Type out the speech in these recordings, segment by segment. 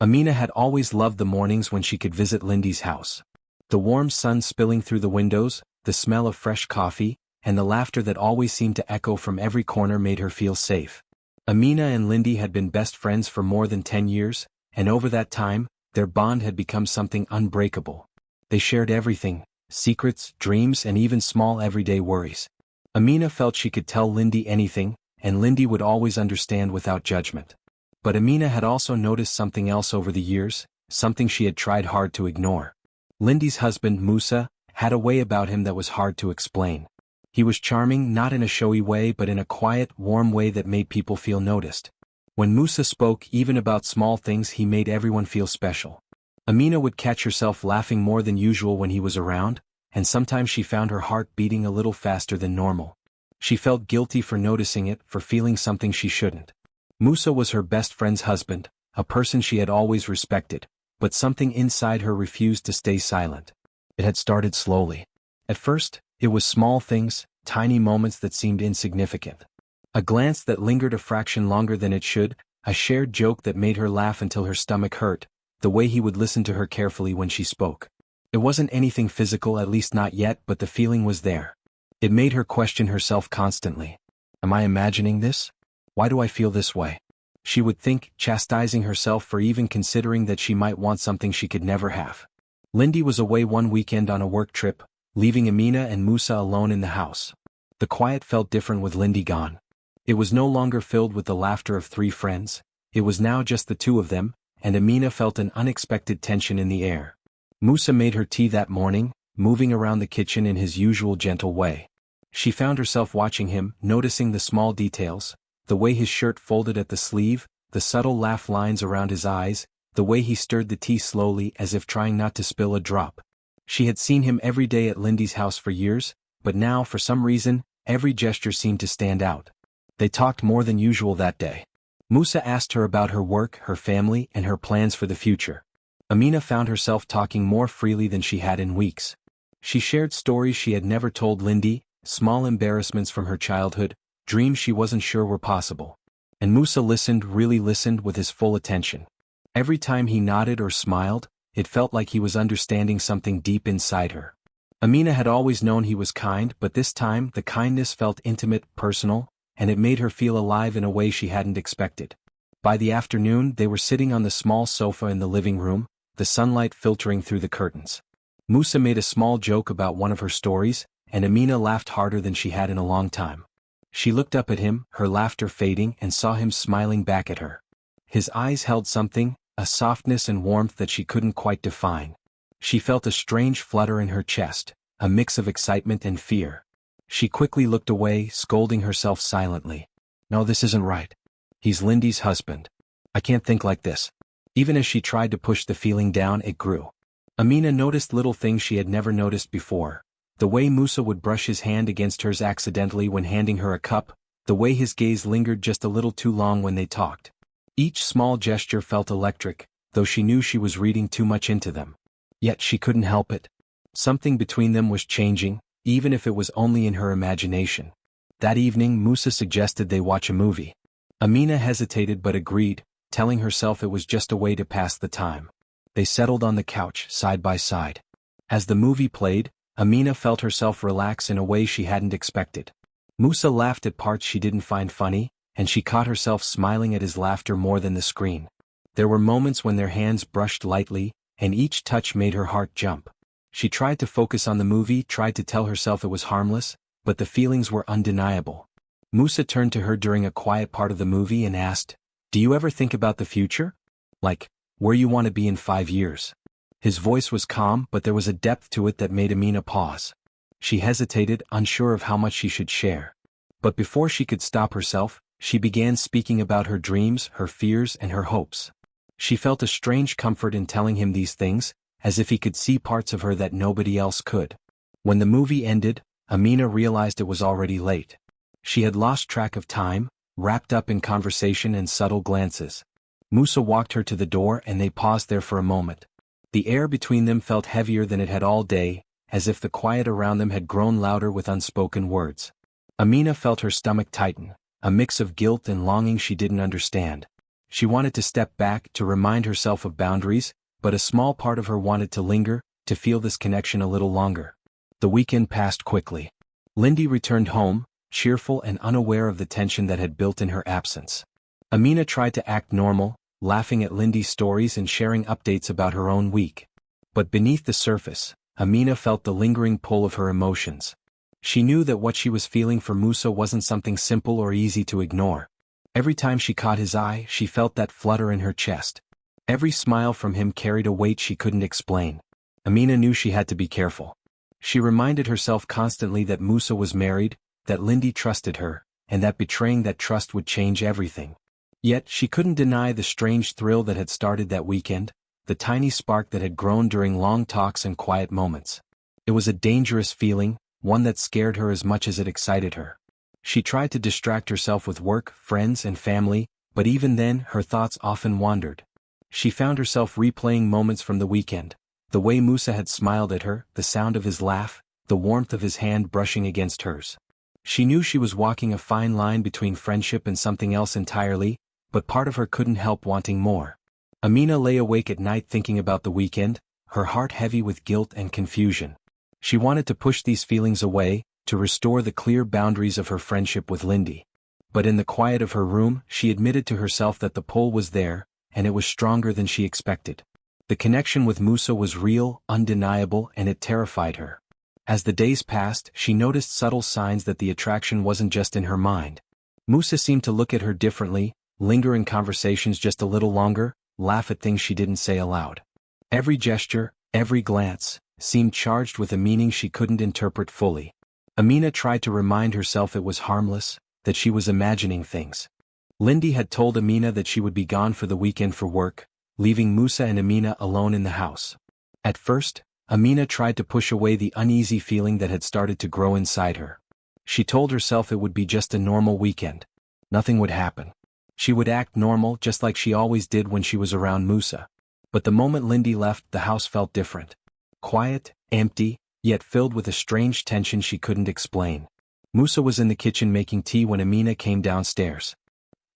Amina had always loved the mornings when she could visit Lindy's house. The warm sun spilling through the windows, the smell of fresh coffee, and the laughter that always seemed to echo from every corner made her feel safe. Amina and Lindy had been best friends for more than 10 years, and over that time, their bond had become something unbreakable. They shared everything: secrets, dreams, and even small everyday worries. Amina felt she could tell Lindy anything, and Lindy would always understand without judgment. But Amina had also noticed something else over the years, something she had tried hard to ignore. Lindy's husband, Musa, had a way about him that was hard to explain. He was charming, not in a showy way but in a quiet, warm way that made people feel noticed. When Musa spoke even about small things, he made everyone feel special. Amina would catch herself laughing more than usual when he was around, and sometimes she found her heart beating a little faster than normal. She felt guilty for noticing it, for feeling something she shouldn't. Musa was her best friend's husband, a person she had always respected, but something inside her refused to stay silent. It had started slowly. At first, it was small things, tiny moments that seemed insignificant. A glance that lingered a fraction longer than it should, a shared joke that made her laugh until her stomach hurt, the way he would listen to her carefully when she spoke. It wasn't anything physical, at least not yet, but the feeling was there. It made her question herself constantly. Am I imagining this? Why do I feel this way? She would think, chastising herself for even considering that she might want something she could never have. Lindy was away one weekend on a work trip, leaving Amina and Musa alone in the house. The quiet felt different with Lindy gone. It was no longer filled with the laughter of three friends. It was now just the two of them, and Amina felt an unexpected tension in the air. Musa made her tea that morning, moving around the kitchen in his usual gentle way. She found herself watching him, noticing the small details, the way his shirt folded at the sleeve, the subtle laugh lines around his eyes, the way he stirred the tea slowly as if trying not to spill a drop. She had seen him every day at Lindy's house for years, but now, for some reason, every gesture seemed to stand out. They talked more than usual that day. Musa asked her about her work, her family, and her plans for the future. Amina found herself talking more freely than she had in weeks. She shared stories she had never told Lindy, small embarrassments from her childhood, dreams she wasn't sure were possible. And Musa listened, really listened, with his full attention. Every time he nodded or smiled, it felt like he was understanding something deep inside her. Amina had always known he was kind, but this time the kindness felt intimate, personal, and it made her feel alive in a way she hadn't expected. By the afternoon, they were sitting on the small sofa in the living room, the sunlight filtering through the curtains. Musa made a small joke about one of her stories, and Amina laughed harder than she had in a long time. She looked up at him, her laughter fading, and saw him smiling back at her. His eyes held something, a softness and warmth that she couldn't quite define. She felt a strange flutter in her chest, a mix of excitement and fear. She quickly looked away, scolding herself silently. No, this isn't right. He's Lindy's husband. I can't think like this. Even as she tried to push the feeling down, it grew. Amina noticed little things she had never noticed before. The way Musa would brush his hand against hers accidentally when handing her a cup, the way his gaze lingered just a little too long when they talked. Each small gesture felt electric, though she knew she was reading too much into them. Yet she couldn't help it. Something between them was changing, even if it was only in her imagination. That evening Musa suggested they watch a movie. Amina hesitated but agreed, telling herself it was just a way to pass the time. They settled on the couch, side by side. As the movie played, Amina felt herself relax in a way she hadn't expected. Musa laughed at parts she didn't find funny, and she caught herself smiling at his laughter more than the screen. There were moments when their hands brushed lightly, and each touch made her heart jump. She tried to focus on the movie, tried to tell herself it was harmless, but the feelings were undeniable. Musa turned to her during a quiet part of the movie and asked, "Do you ever think about the future? Like, where you want to be in 5 years?" His voice was calm, but there was a depth to it that made Amina pause. She hesitated, unsure of how much she should share. But before she could stop herself, she began speaking about her dreams, her fears, and her hopes. She felt a strange comfort in telling him these things, as if he could see parts of her that nobody else could. When the movie ended, Amina realized it was already late. She had lost track of time, wrapped up in conversation and subtle glances. Musa walked her to the door and they paused there for a moment. The air between them felt heavier than it had all day, as if the quiet around them had grown louder with unspoken words. Amina felt her stomach tighten, a mix of guilt and longing she didn't understand. She wanted to step back, to remind herself of boundaries, but a small part of her wanted to linger, to feel this connection a little longer. The weekend passed quickly. Lindy returned home, cheerful and unaware of the tension that had built in her absence. Amina tried to act normal, laughing at Lindy's stories and sharing updates about her own week. But beneath the surface, Amina felt the lingering pull of her emotions. She knew that what she was feeling for Musa wasn't something simple or easy to ignore. Every time she caught his eye, she felt that flutter in her chest. Every smile from him carried a weight she couldn't explain. Amina knew she had to be careful. She reminded herself constantly that Musa was married, that Lindy trusted her, and that betraying that trust would change everything. Yet she couldn't deny the strange thrill that had started that weekend, the tiny spark that had grown during long talks and quiet moments. It was a dangerous feeling, one that scared her as much as it excited her. She tried to distract herself with work, friends and family, but even then her thoughts often wandered. She found herself replaying moments from the weekend, the way Musa had smiled at her, the sound of his laugh, the warmth of his hand brushing against hers. She knew she was walking a fine line between friendship and something else entirely, but part of her couldn't help wanting more. Amina lay awake at night thinking about the weekend, her heart heavy with guilt and confusion. She wanted to push these feelings away, to restore the clear boundaries of her friendship with Lindy. But in the quiet of her room, she admitted to herself that the pull was there, and it was stronger than she expected. The connection with Musa was real, undeniable, and it terrified her. As the days passed, she noticed subtle signs that the attraction wasn't just in her mind. Musa seemed to look at her differently, linger in conversations just a little longer, laugh at things she didn't say aloud. Every gesture, every glance, seemed charged with a meaning she couldn't interpret fully. Amina tried to remind herself it was harmless, that she was imagining things. Lindy had told Amina that she would be gone for the weekend for work, leaving Musa and Amina alone in the house. At first, Amina tried to push away the uneasy feeling that had started to grow inside her. She told herself it would be just a normal weekend. Nothing would happen. She would act normal just like she always did when she was around Musa. But the moment Lindy left, the house felt different. Quiet, empty, yet filled with a strange tension she couldn't explain. Musa was in the kitchen making tea when Amina came downstairs.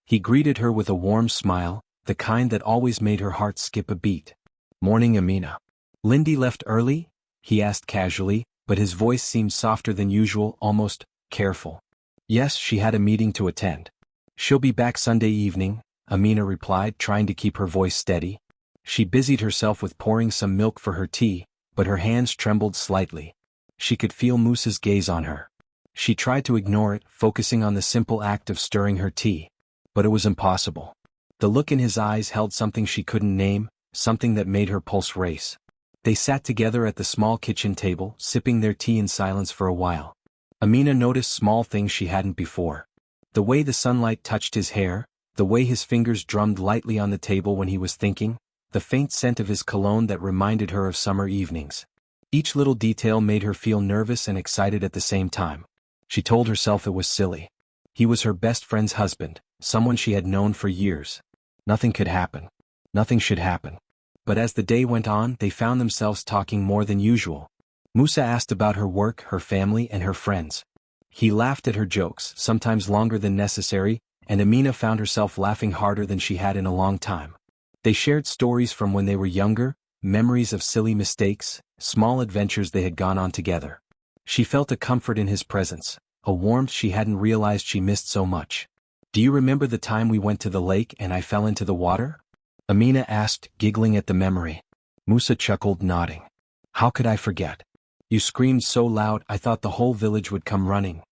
He greeted her with a warm smile, the kind that always made her heart skip a beat. "Morning, Amina." "Lindy left early?" he asked casually, but his voice seemed softer than usual, almost careful. "Yes, she had a meeting to attend. She'll be back Sunday evening," Amina replied, trying to keep her voice steady. She busied herself with pouring some milk for her tea, but her hands trembled slightly. She could feel Musa's gaze on her. She tried to ignore it, focusing on the simple act of stirring her tea. But it was impossible. The look in his eyes held something she couldn't name, something that made her pulse race. They sat together at the small kitchen table, sipping their tea in silence for a while. Amina noticed small things she hadn't before. The way the sunlight touched his hair, the way his fingers drummed lightly on the table when he was thinking, the faint scent of his cologne that reminded her of summer evenings. Each little detail made her feel nervous and excited at the same time. She told herself it was silly. He was her best friend's husband, someone she had known for years. Nothing could happen. Nothing should happen. But as the day went on, they found themselves talking more than usual. Musa asked about her work, her family, and her friends. He laughed at her jokes, sometimes longer than necessary, and Amina found herself laughing harder than she had in a long time. They shared stories from when they were younger, memories of silly mistakes, small adventures they had gone on together. She felt a comfort in his presence, a warmth she hadn't realized she missed so much. "Do you remember the time we went to the lake and I fell into the water?" Amina asked, giggling at the memory. Musa chuckled, nodding. "How could I forget? You screamed so loud I thought the whole village would come running."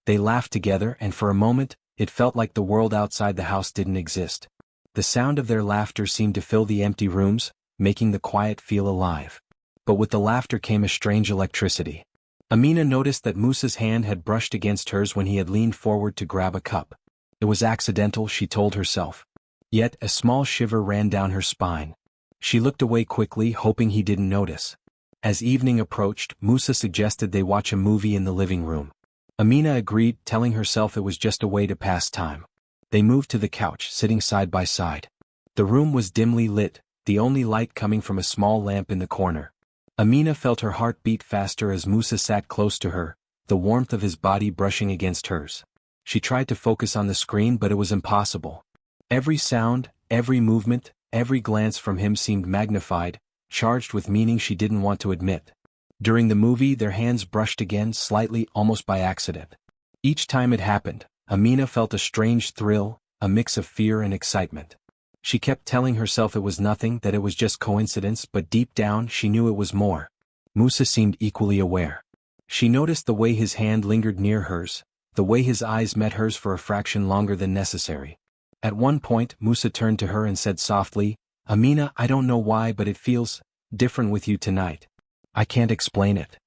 They laughed together, and for a moment, it felt like the world outside the house didn't exist. The sound of their laughter seemed to fill the empty rooms, making the quiet feel alive. But with the laughter came a strange electricity. Amina noticed that Musa's hand had brushed against hers when he had leaned forward to grab a cup. It was accidental, she told herself. Yet a small shiver ran down her spine. She looked away quickly, hoping he didn't notice. As evening approached, Musa suggested they watch a movie in the living room. Amina agreed, telling herself it was just a way to pass time. They moved to the couch, sitting side by side. The room was dimly lit, the only light coming from a small lamp in the corner. Amina felt her heart beat faster as Musa sat close to her, the warmth of his body brushing against hers. She tried to focus on the screen, but it was impossible. Every sound, Every movement, every glance from him seemed magnified, charged with meaning she didn't want to admit. During the movie, their hands brushed again, slightly, almost by accident. Each time it happened, Amina felt a strange thrill, a mix of fear and excitement. She kept telling herself it was nothing, that it was just coincidence, but deep down she knew it was more. Musa seemed equally aware. She noticed the way his hand lingered near hers, the way his eyes met hers for a fraction longer than necessary. At one point, Musa turned to her and said softly, "Amina, I don't know why, but it feels different with you tonight. I can't explain it."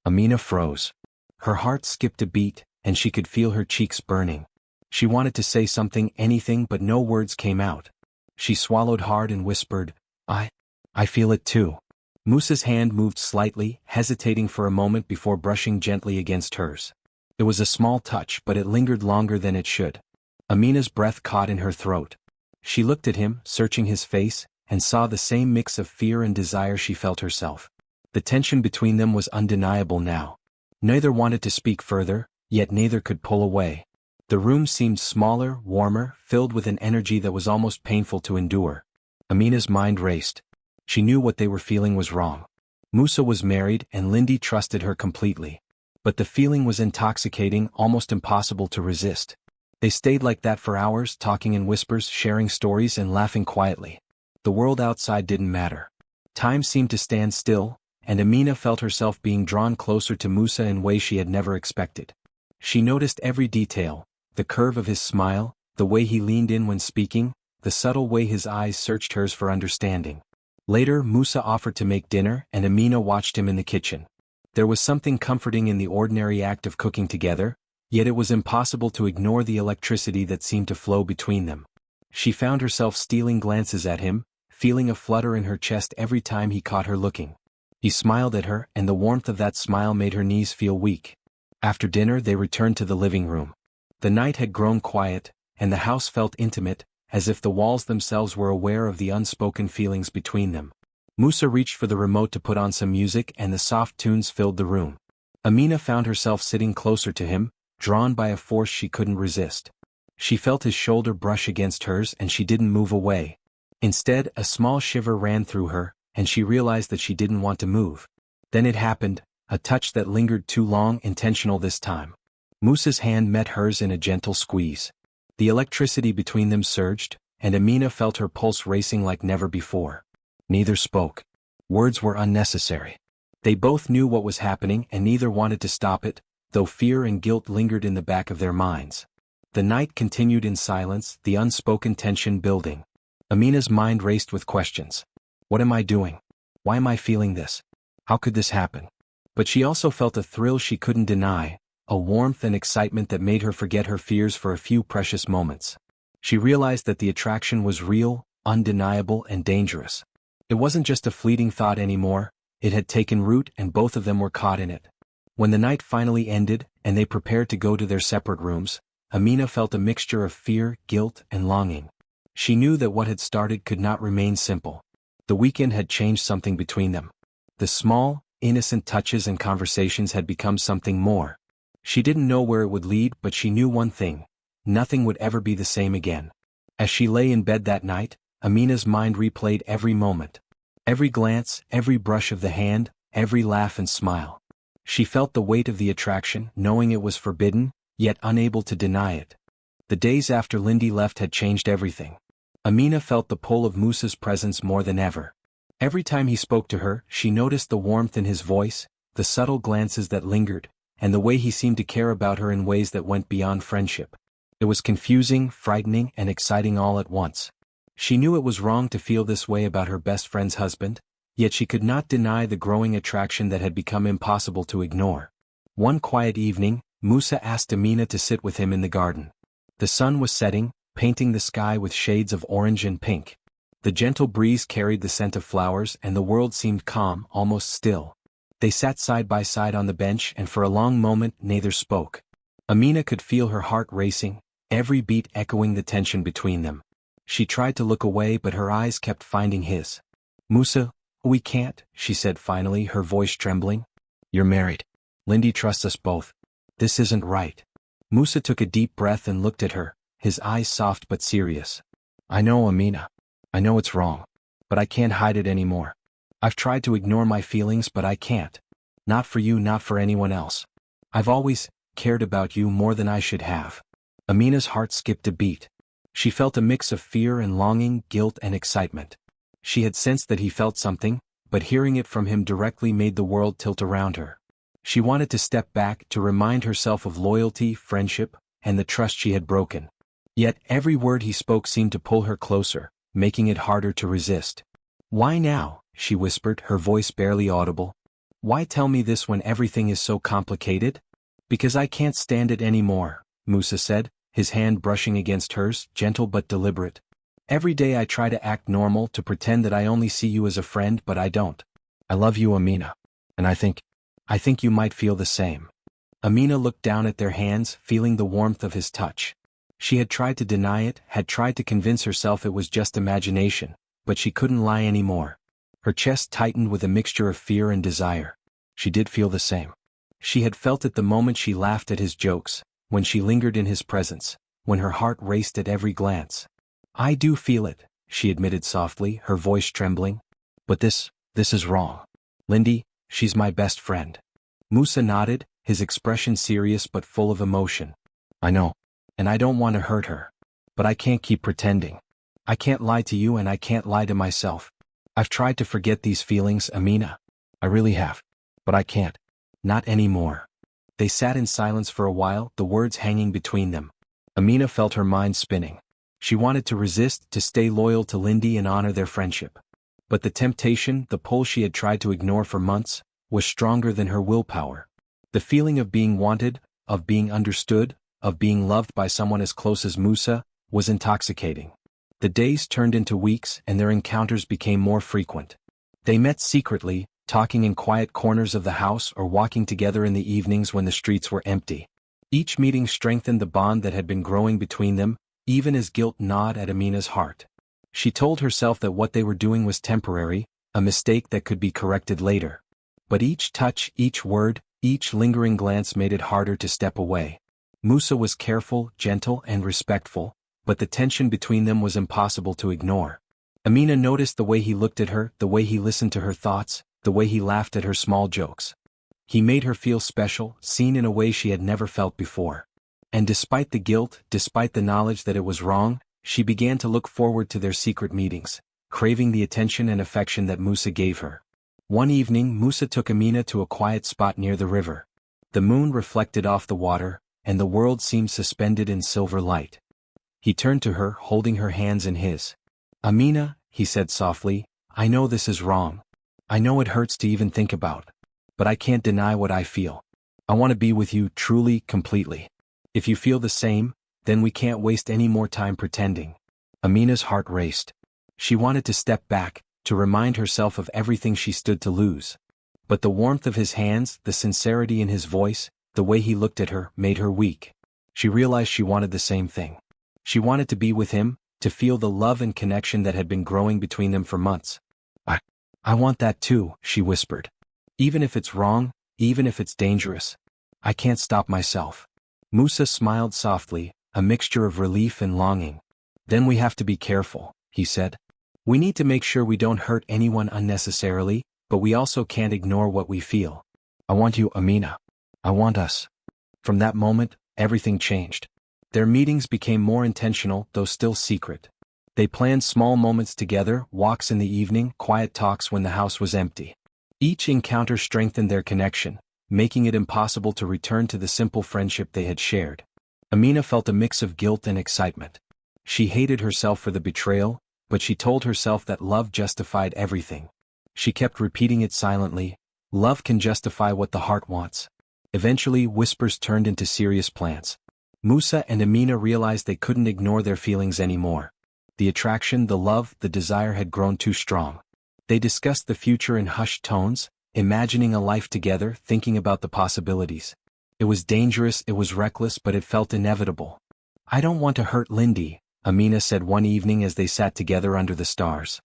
Amina froze. Her heart skipped a beat, and she could feel her cheeks burning. She wanted to say something, anything, but no words came out. She swallowed hard and whispered, I feel it too." Musa's hand moved slightly, hesitating for a moment before brushing gently against hers. It was a small touch, but it lingered longer than it should. Amina's breath caught in her throat. She looked at him, searching his face, and saw the same mix of fear and desire she felt herself. The tension between them was undeniable now. Neither wanted to speak further, yet neither could pull away. The room seemed smaller, warmer, filled with an energy that was almost painful to endure. Amina's mind raced. She knew what they were feeling was wrong. Musa was married and Lindy trusted her completely. But the feeling was intoxicating, almost impossible to resist. They stayed like that for hours, talking in whispers, sharing stories and laughing quietly. The world outside didn't matter. Time seemed to stand still, and Amina felt herself being drawn closer to Musa in ways she had never expected. She noticed every detail, the curve of his smile, the way he leaned in when speaking, the subtle way his eyes searched hers for understanding. Later, Musa offered to make dinner and Amina watched him in the kitchen. There was something comforting in the ordinary act of cooking together, yet it was impossible to ignore the electricity that seemed to flow between them. She found herself stealing glances at him, feeling a flutter in her chest every time he caught her looking. He smiled at her, and the warmth of that smile made her knees feel weak. After dinner they returned to the living room. The night had grown quiet, and the house felt intimate, as if the walls themselves were aware of the unspoken feelings between them. Musa reached for the remote to put on some music and the soft tunes filled the room. Amina found herself sitting closer to him, drawn by a force she couldn't resist. She felt his shoulder brush against hers and she didn't move away. Instead, a small shiver ran through her, and she realized that she didn't want to move. Then it happened, a touch that lingered too long, intentional this time. Musa's hand met hers in a gentle squeeze. The electricity between them surged, and Amina felt her pulse racing like never before. Neither spoke. Words were unnecessary. They both knew what was happening and neither wanted to stop it, though fear and guilt lingered in the back of their minds. The night continued in silence, the unspoken tension building. Amina's mind raced with questions. What am I doing? Why am I feeling this? How could this happen? But she also felt a thrill she couldn't deny, a warmth and excitement that made her forget her fears for a few precious moments. She realized that the attraction was real, undeniable, and dangerous. It wasn't just a fleeting thought anymore, it had taken root and both of them were caught in it. When the night finally ended, and they prepared to go to their separate rooms, Amina felt a mixture of fear, guilt, and longing. She knew that what had started could not remain simple. The weekend had changed something between them. The small, innocent touches and conversations had become something more. She didn't know where it would lead, but she knew one thing: nothing would ever be the same again. As she lay in bed that night, Amina's mind replayed every moment. Every glance, every brush of the hand, every laugh and smile. She felt the weight of the attraction, knowing it was forbidden, yet unable to deny it. The days after Lindy left had changed everything. Amina felt the pull of Musa's presence more than ever. Every time he spoke to her, she noticed the warmth in his voice, the subtle glances that lingered, and the way he seemed to care about her in ways that went beyond friendship. It was confusing, frightening, and exciting all at once. She knew it was wrong to feel this way about her best friend's husband, yet she could not deny the growing attraction that had become impossible to ignore. One quiet evening, Musa asked Amina to sit with him in the garden. The sun was setting, painting the sky with shades of orange and pink. The gentle breeze carried the scent of flowers and the world seemed calm, almost still. They sat side by side on the bench and for a long moment neither spoke. Amina could feel her heart racing, every beat echoing the tension between them. She tried to look away but her eyes kept finding his. "Musa, we can't," she said finally, her voice trembling. "You're married. Lindy trusts us both. This isn't right." Musa took a deep breath and looked at her, his eyes soft but serious. "I know, Amina. I know it's wrong. But I can't hide it anymore. I've tried to ignore my feelings but I can't. Not for you, not for anyone else. I've always cared about you more than I should have. Amina's heart skipped a beat. She felt a mix of fear and longing, guilt and excitement. She had sensed that he felt something, but hearing it from him directly made the world tilt around her. She wanted to step back to remind herself of loyalty, friendship, and the trust she had broken. Yet every word he spoke seemed to pull her closer, making it harder to resist. Why now? She whispered, her voice barely audible. Why tell me this when everything is so complicated? Because I can't stand it anymore, Musa said, his hand brushing against hers, gentle but deliberate. Every day I try to act normal, to pretend that I only see you as a friend, but I don't. I love you, Amina. And I think you might feel the same. Amina looked down at their hands, feeling the warmth of his touch. She had tried to deny it, had tried to convince herself it was just imagination, but she couldn't lie anymore. Her chest tightened with a mixture of fear and desire. She did feel the same. She had felt it the moment she laughed at his jokes, when she lingered in his presence, when her heart raced at every glance. I do feel it, she admitted softly, her voice trembling. But this is wrong. Lindy, she's my best friend. Musa nodded, his expression serious but full of emotion. I know. And I don't want to hurt her. But I can't keep pretending. I can't lie to you and I can't lie to myself. I've tried to forget these feelings, Amina. I really have. But I can't. Not anymore. They sat in silence for a while, the words hanging between them. Amina felt her mind spinning. She wanted to resist, to stay loyal to Lindy and honor their friendship. But the temptation, the pull she had tried to ignore for months, was stronger than her willpower. The feeling of being wanted, of being understood, of being loved by someone as close as Musa, was intoxicating. The days turned into weeks and their encounters became more frequent. They met secretly, talking in quiet corners of the house or walking together in the evenings when the streets were empty. Each meeting strengthened the bond that had been growing between them, even as guilt gnawed at Amina's heart. She told herself that what they were doing was temporary, a mistake that could be corrected later. But each touch, each word, each lingering glance made it harder to step away. Musa was careful, gentle, and respectful, but the tension between them was impossible to ignore. Amina noticed the way he looked at her, the way he listened to her thoughts, the way he laughed at her small jokes. He made her feel special, seen in a way she had never felt before. And despite the guilt, despite the knowledge that it was wrong, she began to look forward to their secret meetings, craving the attention and affection that Musa gave her. One evening, Musa took Amina to a quiet spot near the river. The moon reflected off the water, and the world seemed suspended in silver light. He turned to her, holding her hands in his. Amina, he said softly, I know this is wrong. I know it hurts to even think about. But I can't deny what I feel. I want to be with you truly, completely. If you feel the same, then we can't waste any more time pretending. Amina's heart raced. She wanted to step back, to remind herself of everything she stood to lose. But the warmth of his hands, the sincerity in his voice, the way he looked at her, made her weak. She realized she wanted the same thing. She wanted to be with him, to feel the love and connection that had been growing between them for months. I want that too, she whispered. Even if it's wrong, even if it's dangerous. I can't stop myself. Musa smiled softly, a mixture of relief and longing. Then we have to be careful, he said. We need to make sure we don't hurt anyone unnecessarily, but we also can't ignore what we feel. I want you, Amina. I want us. From that moment, everything changed. Their meetings became more intentional, though still secret. They planned small moments together, walks in the evening, quiet talks when the house was empty. Each encounter strengthened their connection, making it impossible to return to the simple friendship they had shared. Amina felt a mix of guilt and excitement. She hated herself for the betrayal, but she told herself that love justified everything. She kept repeating it silently, love can justify what the heart wants. Eventually, whispers turned into serious plans. Musa and Amina realized they couldn't ignore their feelings anymore. The attraction, the love, the desire had grown too strong. They discussed the future in hushed tones, imagining a life together, thinking about the possibilities. It was dangerous, it was reckless, but it felt inevitable. I don't want to hurt Lindy, Amina said one evening as they sat together under the stars.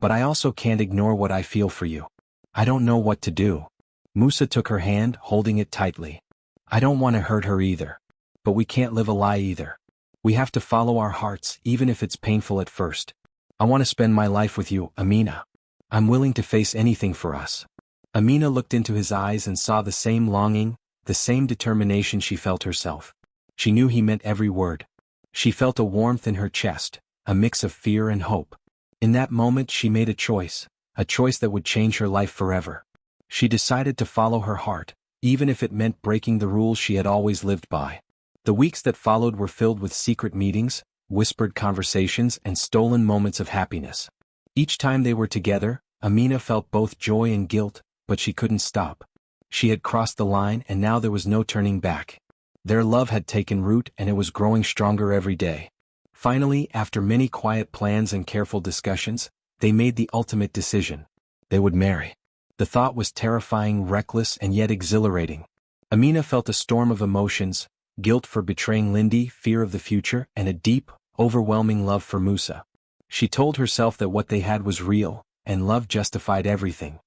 But I also can't ignore what I feel for you. I don't know what to do. Musa took her hand, holding it tightly. I don't want to hurt her either. But we can't live a lie either. We have to follow our hearts, even if it's painful at first. I want to spend my life with you, Amina. I'm willing to face anything for us. Amina looked into his eyes and saw the same longing, the same determination she felt herself. She knew he meant every word. She felt a warmth in her chest, a mix of fear and hope. In that moment she made a choice that would change her life forever. She decided to follow her heart, even if it meant breaking the rules she had always lived by. The weeks that followed were filled with secret meetings, whispered conversations, and stolen moments of happiness. Each time they were together, Amina felt both joy and guilt, but she couldn't stop. She had crossed the line and now there was no turning back. Their love had taken root and it was growing stronger every day. Finally, after many quiet plans and careful discussions, they made the ultimate decision. They would marry. The thought was terrifying, reckless, and yet exhilarating. Amina felt a storm of emotions: guilt for betraying Lindy, fear of the future, and a deep, overwhelming love for Musa. She told herself that what they had was real, and love justified everything.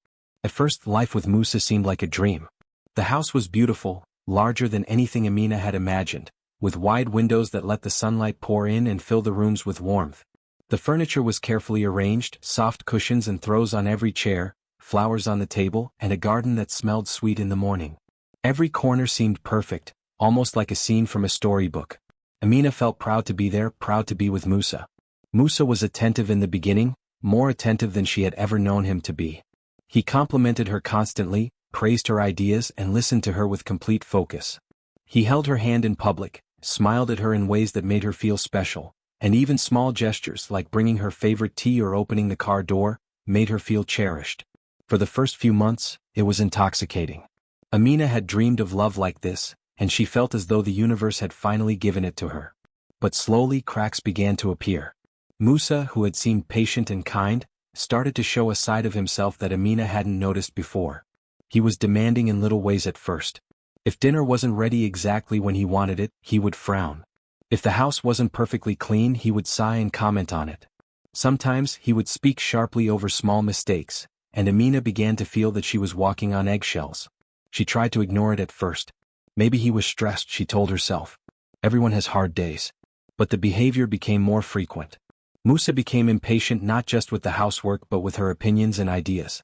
At first, life with Musa seemed like a dream. The house was beautiful, larger than anything Amina had imagined, with wide windows that let the sunlight pour in and fill the rooms with warmth. The furniture was carefully arranged, soft cushions and throws on every chair, flowers on the table, and a garden that smelled sweet in the morning. Every corner seemed perfect, almost like a scene from a storybook. Amina felt proud to be there, proud to be with Musa. Musa was attentive in the beginning, more attentive than she had ever known him to be. He complimented her constantly, praised her ideas, and listened to her with complete focus. He held her hand in public, smiled at her in ways that made her feel special, and even small gestures like bringing her favorite tea or opening the car door made her feel cherished. For the first few months, it was intoxicating. Amina had dreamed of love like this, and she felt as though the universe had finally given it to her. But slowly cracks began to appear. Musa, who had seemed patient and kind, started to show a side of himself that Amina hadn't noticed before. He was demanding in little ways at first. If dinner wasn't ready exactly when he wanted it, he would frown. If the house wasn't perfectly clean, he would sigh and comment on it. Sometimes he would speak sharply over small mistakes, and Amina began to feel that she was walking on eggshells. She tried to ignore it at first. Maybe he was stressed, she told herself. Everyone has hard days. But the behavior became more frequent. Musa became impatient not just with the housework but with her opinions and ideas.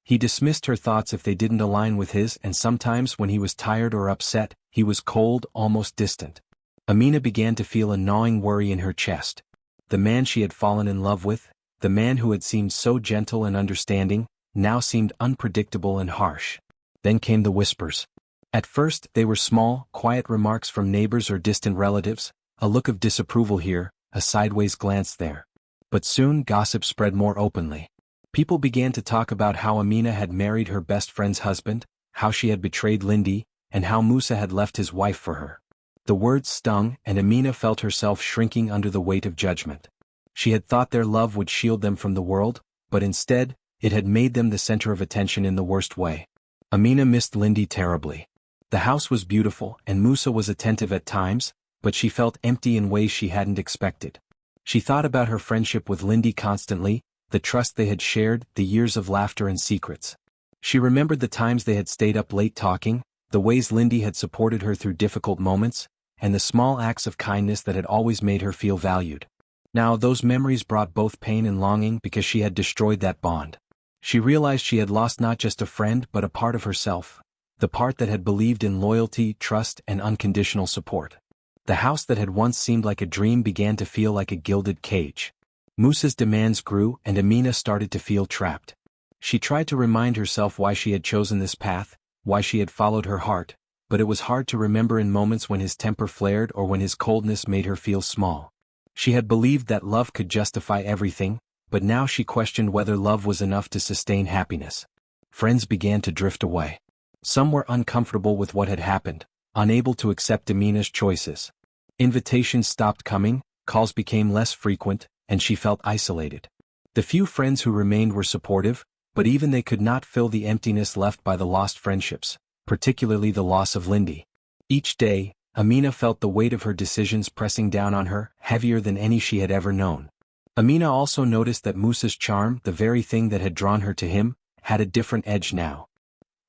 He dismissed her thoughts if they didn't align with his, and sometimes when he was tired or upset, he was cold, almost distant. Amina began to feel a gnawing worry in her chest. The man she had fallen in love with, the man who had seemed so gentle and understanding, now seemed unpredictable and harsh. Then came the whispers. At first, they were small, quiet remarks from neighbors or distant relatives, a look of disapproval here, a sideways glance there. But soon gossip spread more openly. People began to talk about how Amina had married her best friend's husband, how she had betrayed Lindy, and how Musa had left his wife for her. The words stung, and Amina felt herself shrinking under the weight of judgment. She had thought their love would shield them from the world, but instead, it had made them the center of attention in the worst way. Amina missed Lindy terribly. The house was beautiful, and Musa was attentive at times, but she felt empty in ways she hadn't expected. She thought about her friendship with Lindy constantly, the trust they had shared, the years of laughter and secrets. She remembered the times they had stayed up late talking, the ways Lindy had supported her through difficult moments, and the small acts of kindness that had always made her feel valued. Now those memories brought both pain and longing because she had destroyed that bond. She realized she had lost not just a friend but a part of herself, the part that had believed in loyalty, trust, and unconditional support. The house that had once seemed like a dream began to feel like a gilded cage. Musa's demands grew and Amina started to feel trapped. She tried to remind herself why she had chosen this path, why she had followed her heart, but it was hard to remember in moments when his temper flared or when his coldness made her feel small. She had believed that love could justify everything, but now she questioned whether love was enough to sustain happiness. Friends began to drift away. Some were uncomfortable with what had happened, unable to accept Amina's choices. Invitations stopped coming, calls became less frequent, and she felt isolated. The few friends who remained were supportive, but even they could not fill the emptiness left by the lost friendships, particularly the loss of Lindy. Each day, Amina felt the weight of her decisions pressing down on her, heavier than any she had ever known. Amina also noticed that Musa's charm, the very thing that had drawn her to him, had a different edge now.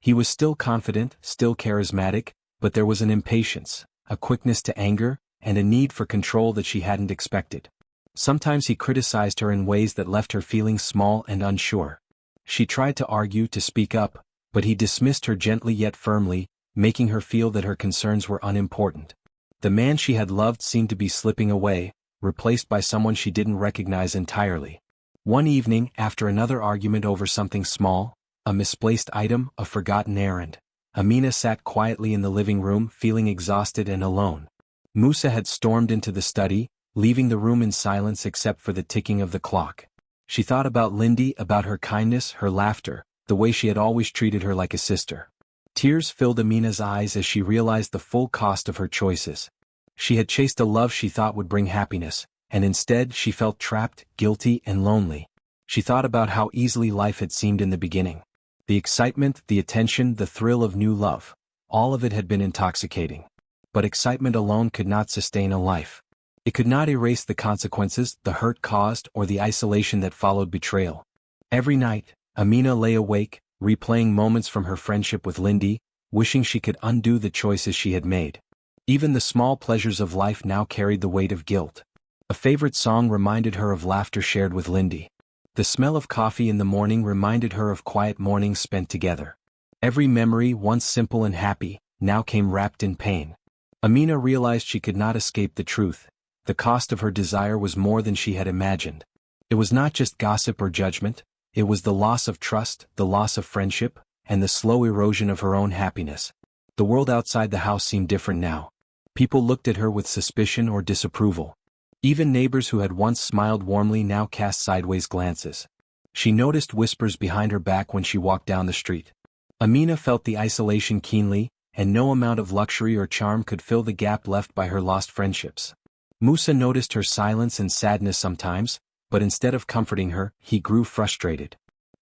He was still confident, still charismatic, but there was an impatience, a quickness to anger, and a need for control that she hadn't expected. Sometimes he criticized her in ways that left her feeling small and unsure. She tried to argue, to speak up, but he dismissed her gently yet firmly, making her feel that her concerns were unimportant. The man she had loved seemed to be slipping away, replaced by someone she didn't recognize entirely. One evening, after another argument over something small, a misplaced item, a forgotten errand, Amina sat quietly in the living room, feeling exhausted and alone. Musa had stormed into the study, leaving the room in silence except for the ticking of the clock. She thought about Lindy, about her kindness, her laughter, the way she had always treated her like a sister. Tears filled Amina's eyes as she realized the full cost of her choices. She had chased a love she thought would bring happiness, and instead she felt trapped, guilty, and lonely. She thought about how easily life had seemed in the beginning. The excitement, the attention, the thrill of new love, all of it had been intoxicating. But excitement alone could not sustain a life. It could not erase the consequences, the hurt caused, or the isolation that followed betrayal. Every night, Amina lay awake, replaying moments from her friendship with Lindy, wishing she could undo the choices she had made. Even the small pleasures of life now carried the weight of guilt. A favorite song reminded her of laughter shared with Lindy. The smell of coffee in the morning reminded her of quiet mornings spent together. Every memory, once simple and happy, now came wrapped in pain. Amina realized she could not escape the truth. The cost of her desire was more than she had imagined. It was not just gossip or judgment, it was the loss of trust, the loss of friendship, and the slow erosion of her own happiness. The world outside the house seemed different now. People looked at her with suspicion or disapproval. Even neighbors who had once smiled warmly now cast sideways glances. She noticed whispers behind her back when she walked down the street. Amina felt the isolation keenly, and no amount of luxury or charm could fill the gap left by her lost friendships. Musa noticed her silence and sadness sometimes, but instead of comforting her, he grew frustrated.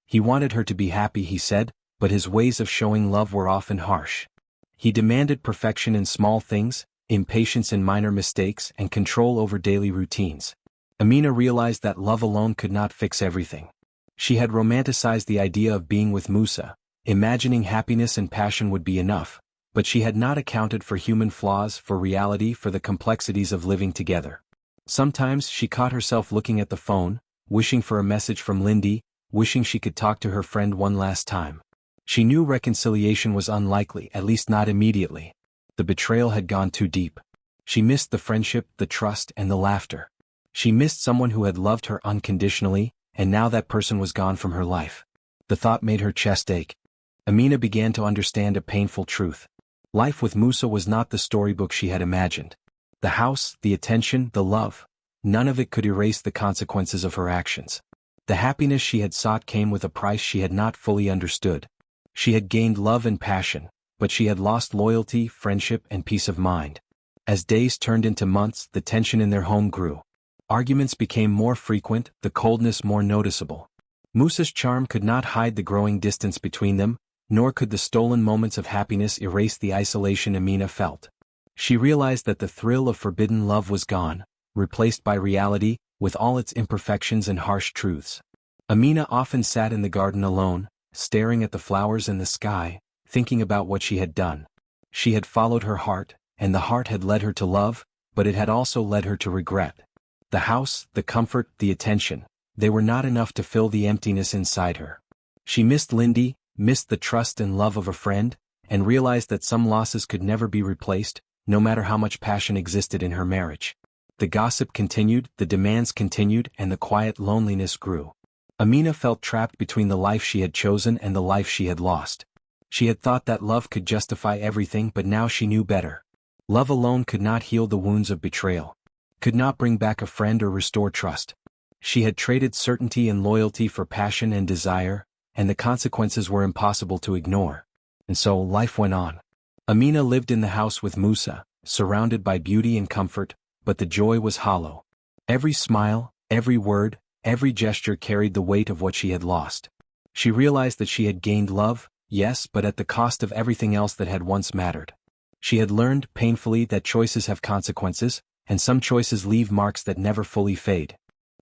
He wanted her to be happy, he said, but his ways of showing love were often harsh. He demanded perfection in small things, impatience in minor mistakes, and control over daily routines. Amina realized that love alone could not fix everything. She had romanticized the idea of being with Musa, imagining happiness and passion would be enough, but she had not accounted for human flaws, for reality, for the complexities of living together. Sometimes she caught herself looking at the phone, wishing for a message from Lindy, wishing she could talk to her friend one last time. She knew reconciliation was unlikely, at least not immediately. The betrayal had gone too deep. She missed the friendship, the trust, and the laughter. She missed someone who had loved her unconditionally, and now that person was gone from her life. The thought made her chest ache. Amina began to understand a painful truth. Life with Musa was not the storybook she had imagined. The house, the attention, the love, none of it could erase the consequences of her actions. The happiness she had sought came with a price she had not fully understood. She had gained love and passion, but she had lost loyalty, friendship, and peace of mind. As days turned into months, the tension in their home grew. Arguments became more frequent, the coldness more noticeable. Musa's charm could not hide the growing distance between them, nor could the stolen moments of happiness erase the isolation Amina felt. She realized that the thrill of forbidden love was gone, replaced by reality, with all its imperfections and harsh truths. Amina often sat in the garden alone, staring at the flowers and the sky, thinking about what she had done. She had followed her heart, and the heart had led her to love, but it had also led her to regret. The house, the comfort, the attention, they were not enough to fill the emptiness inside her. She missed Lindy, missed the trust and love of a friend, and realized that some losses could never be replaced, no matter how much passion existed in her marriage. The gossip continued, the demands continued, and the quiet loneliness grew. Amina felt trapped between the life she had chosen and the life she had lost. She had thought that love could justify everything, but now she knew better. Love alone could not heal the wounds of betrayal, could not bring back a friend or restore trust. She had traded certainty and loyalty for passion and desire, and the consequences were impossible to ignore. And so life went on. Amina lived in the house with Musa, surrounded by beauty and comfort, but the joy was hollow. Every smile, every word, every gesture carried the weight of what she had lost. She realized that she had gained love, yes, but at the cost of everything else that had once mattered. She had learned, painfully, that choices have consequences, and some choices leave marks that never fully fade.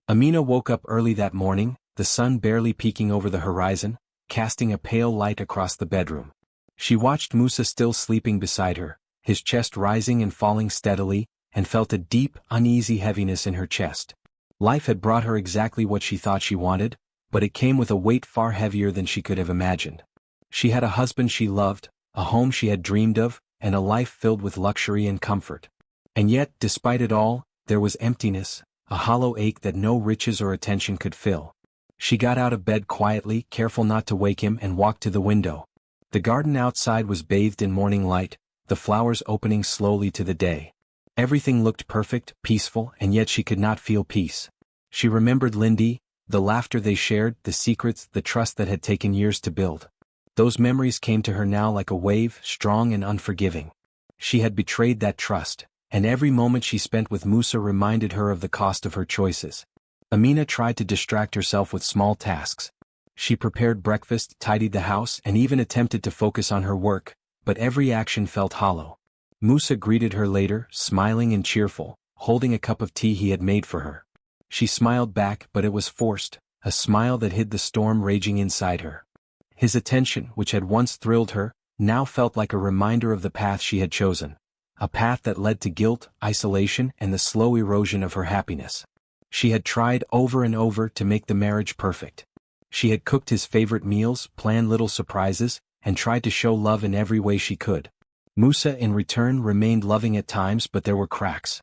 Amina woke up early that morning, the sun barely peeking over the horizon, casting a pale light across the bedroom. She watched Musa still sleeping beside her, his chest rising and falling steadily, and felt a deep, uneasy heaviness in her chest. Life had brought her exactly what she thought she wanted, but it came with a weight far heavier than she could have imagined. She had a husband she loved, a home she had dreamed of, and a life filled with luxury and comfort. And yet, despite it all, there was emptiness, a hollow ache that no riches or attention could fill. She got out of bed quietly, careful not to wake him, and walked to the window. The garden outside was bathed in morning light, the flowers opening slowly to the day. Everything looked perfect, peaceful, and yet she could not feel peace. She remembered Lindy, the laughter they shared, the secrets, the trust that had taken years to build. Those memories came to her now like a wave, strong and unforgiving. She had betrayed that trust, and every moment she spent with Musa reminded her of the cost of her choices. Amina tried to distract herself with small tasks. She prepared breakfast, tidied the house, and even attempted to focus on her work, but every action felt hollow. Musa greeted her later, smiling and cheerful, holding a cup of tea he had made for her. She smiled back, but it was forced, a smile that hid the storm raging inside her. His attention, which had once thrilled her, now felt like a reminder of the path she had chosen. A path that led to guilt, isolation, and the slow erosion of her happiness. She had tried over and over to make the marriage perfect. She had cooked his favorite meals, planned little surprises, and tried to show love in every way she could. Musa in return remained loving at times, but there were cracks.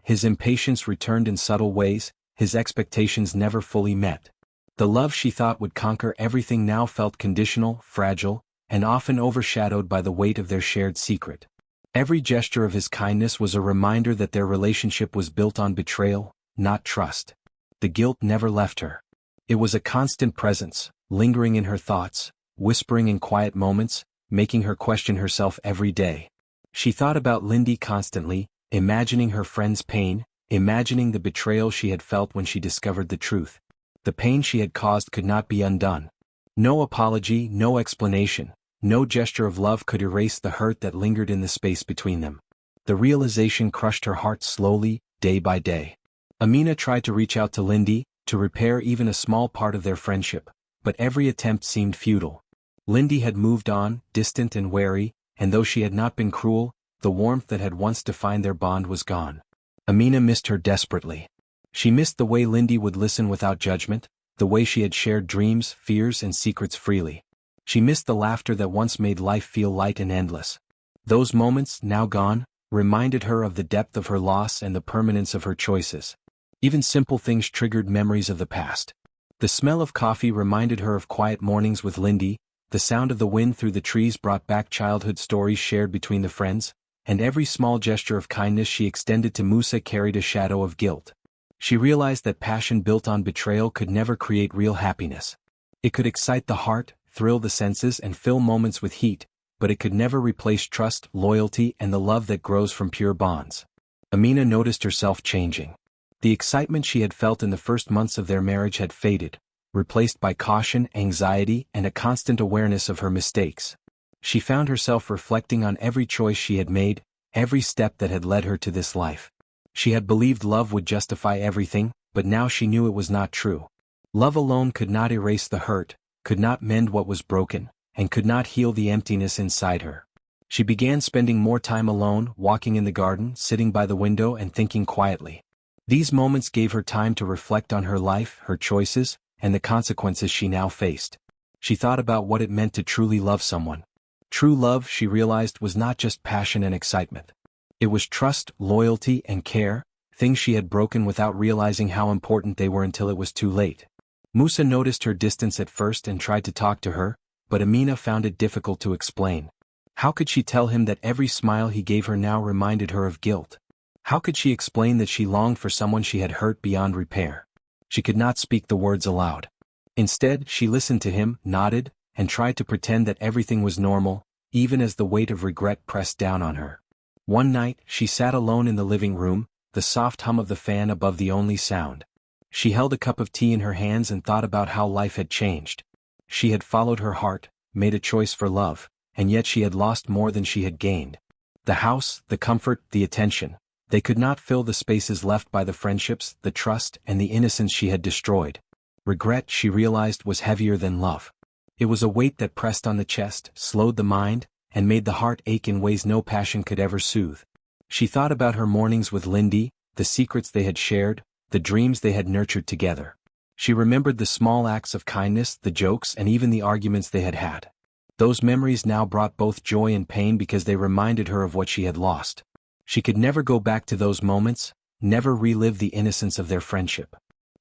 His impatience returned in subtle ways, his expectations never fully met. The love she thought would conquer everything now felt conditional, fragile, and often overshadowed by the weight of their shared secret. Every gesture of his kindness was a reminder that their relationship was built on betrayal, not trust. The guilt never left her. It was a constant presence, lingering in her thoughts, whispering in quiet moments, making her question herself every day. She thought about Lindy constantly, imagining her friend's pain, imagining the betrayal she had felt when she discovered the truth. The pain she had caused could not be undone. No apology, no explanation, no gesture of love could erase the hurt that lingered in the space between them. The realization crushed her heart slowly, day by day. Amina tried to reach out to Lindy, to repair even a small part of their friendship, but every attempt seemed futile. Lindy had moved on, distant and wary, and though she had not been cruel, the warmth that had once defined their bond was gone. Amina missed her desperately. She missed the way Lindy would listen without judgment, the way she had shared dreams, fears, and secrets freely. She missed the laughter that once made life feel light and endless. Those moments, now gone, reminded her of the depth of her loss and the permanence of her choices. Even simple things triggered memories of the past. The smell of coffee reminded her of quiet mornings with Lindy, the sound of the wind through the trees brought back childhood stories shared between the friends, and every small gesture of kindness she extended to Musa carried a shadow of guilt. She realized that passion built on betrayal could never create real happiness. It could excite the heart, thrill the senses, and fill moments with heat, but it could never replace trust, loyalty, and the love that grows from pure bonds. Amina noticed herself changing. The excitement she had felt in the first months of their marriage had faded, replaced by caution, anxiety, and a constant awareness of her mistakes. She found herself reflecting on every choice she had made, every step that had led her to this life. She had believed love would justify everything, but now she knew it was not true. Love alone could not erase the hurt, could not mend what was broken, and could not heal the emptiness inside her. She began spending more time alone, walking in the garden, sitting by the window, and thinking quietly. These moments gave her time to reflect on her life, her choices, and the consequences she now faced. She thought about what it meant to truly love someone. True love, she realized, was not just passion and excitement. It was trust, loyalty, and care, things she had broken without realizing how important they were until it was too late. Musa noticed her distance at first and tried to talk to her, but Amina found it difficult to explain. How could she tell him that every smile he gave her now reminded her of guilt? How could she explain that she longed for someone she had hurt beyond repair? She could not speak the words aloud. Instead, she listened to him, nodded, and tried to pretend that everything was normal, even as the weight of regret pressed down on her. One night, she sat alone in the living room, the soft hum of the fan above the only sound. She held a cup of tea in her hands and thought about how life had changed. She had followed her heart, made a choice for love, and yet she had lost more than she had gained. The house, the comfort, the attention. They could not fill the spaces left by the friendships, the trust, and the innocence she had destroyed. Regret, she realized, was heavier than love. It was a weight that pressed on the chest, slowed the mind, and made the heart ache in ways no passion could ever soothe. She thought about her mornings with Lindy, the secrets they had shared, the dreams they had nurtured together. She remembered the small acts of kindness, the jokes, and even the arguments they had had. Those memories now brought both joy and pain because they reminded her of what she had lost. She could never go back to those moments, never relive the innocence of their friendship.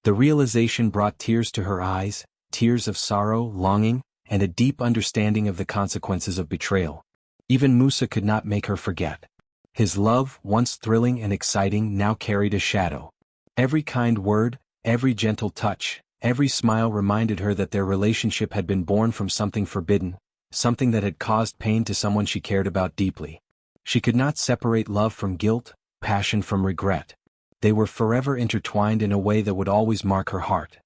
The realization brought tears to her eyes, tears of sorrow, longing, and a deep understanding of the consequences of betrayal. Even Musa could not make her forget. His love, once thrilling and exciting, now carried a shadow. Every kind word, every gentle touch, every smile reminded her that their relationship had been born from something forbidden, something that had caused pain to someone she cared about deeply. She could not separate love from guilt, passion from regret. They were forever intertwined in a way that would always mark her heart.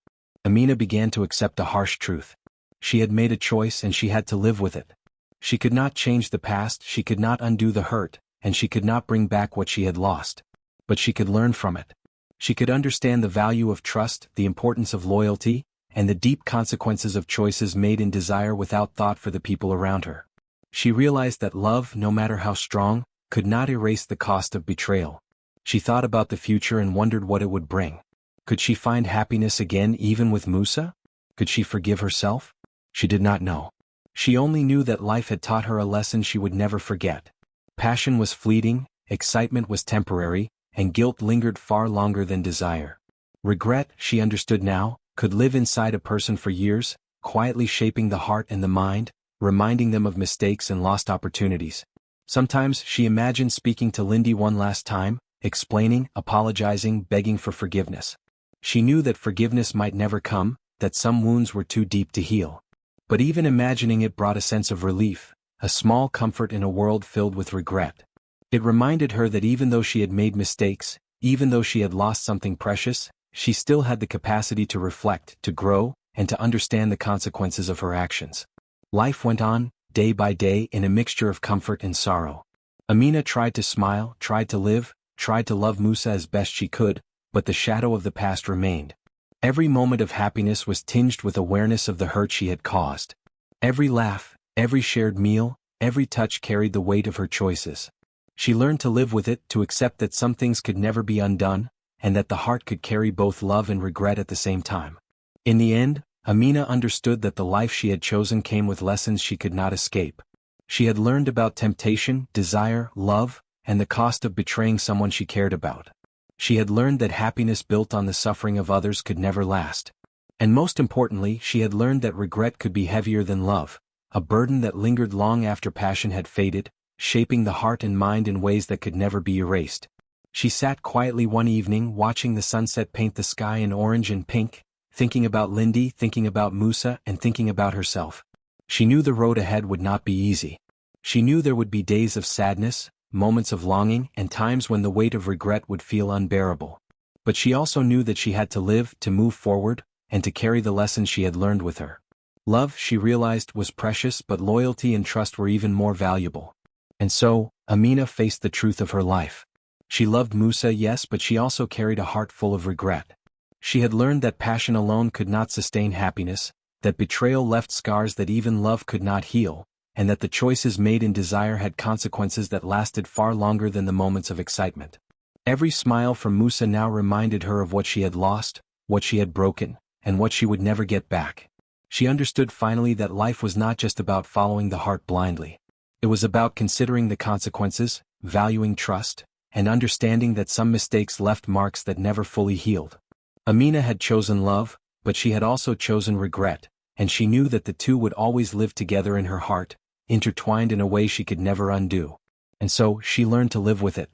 Amina began to accept a harsh truth. She had made a choice and she had to live with it. She could not change the past, she could not undo the hurt, and she could not bring back what she had lost. But she could learn from it. She could understand the value of trust, the importance of loyalty, and the deep consequences of choices made in desire without thought for the people around her. She realized that love, no matter how strong, could not erase the cost of betrayal. She thought about the future and wondered what it would bring. Could she find happiness again even with Musa? Could she forgive herself? She did not know. She only knew that life had taught her a lesson she would never forget. Passion was fleeting, excitement was temporary, and guilt lingered far longer than desire. Regret, she understood now, could live inside a person for years, quietly shaping the heart and the mind, reminding them of mistakes and lost opportunities. Sometimes she imagined speaking to Lindy one last time, explaining, apologizing, begging for forgiveness. She knew that forgiveness might never come, that some wounds were too deep to heal. But even imagining it brought a sense of relief, a small comfort in a world filled with regret. It reminded her that even though she had made mistakes, even though she had lost something precious, she still had the capacity to reflect, to grow, and to understand the consequences of her actions. Life went on, day by day, in a mixture of comfort and sorrow. Amina tried to smile, tried to live, tried to love Musa as best she could, but the shadow of the past remained. Every moment of happiness was tinged with awareness of the hurt she had caused. Every laugh, every shared meal, every touch carried the weight of her choices. She learned to live with it, to accept that some things could never be undone, and that the heart could carry both love and regret at the same time. In the end, Amina understood that the life she had chosen came with lessons she could not escape. She had learned about temptation, desire, love, and the cost of betraying someone she cared about. She had learned that happiness built on the suffering of others could never last. And most importantly, she had learned that regret could be heavier than love, a burden that lingered long after passion had faded, shaping the heart and mind in ways that could never be erased. She sat quietly one evening watching the sunset paint the sky in orange and pink, thinking about Lindy, thinking about Musa, and thinking about herself. She knew the road ahead would not be easy. She knew there would be days of sadness, moments of longing, and times when the weight of regret would feel unbearable. But she also knew that she had to live, to move forward, and to carry the lessons she had learned with her. Love, she realized, was precious, but loyalty and trust were even more valuable. And so, Amina faced the truth of her life. She loved Musa, yes, but she also carried a heart full of regret. She had learned that passion alone could not sustain happiness, that betrayal left scars that even love could not heal, and that the choices made in desire had consequences that lasted far longer than the moments of excitement. Every smile from Musa now reminded her of what she had lost, what she had broken, and what she would never get back. She understood finally that life was not just about following the heart blindly. It was about considering the consequences, valuing trust, and understanding that some mistakes left marks that never fully healed. Amina had chosen love, but she had also chosen regret, and she knew that the two would always live together in her heart, intertwined in a way she could never undo. And so, she learned to live with it,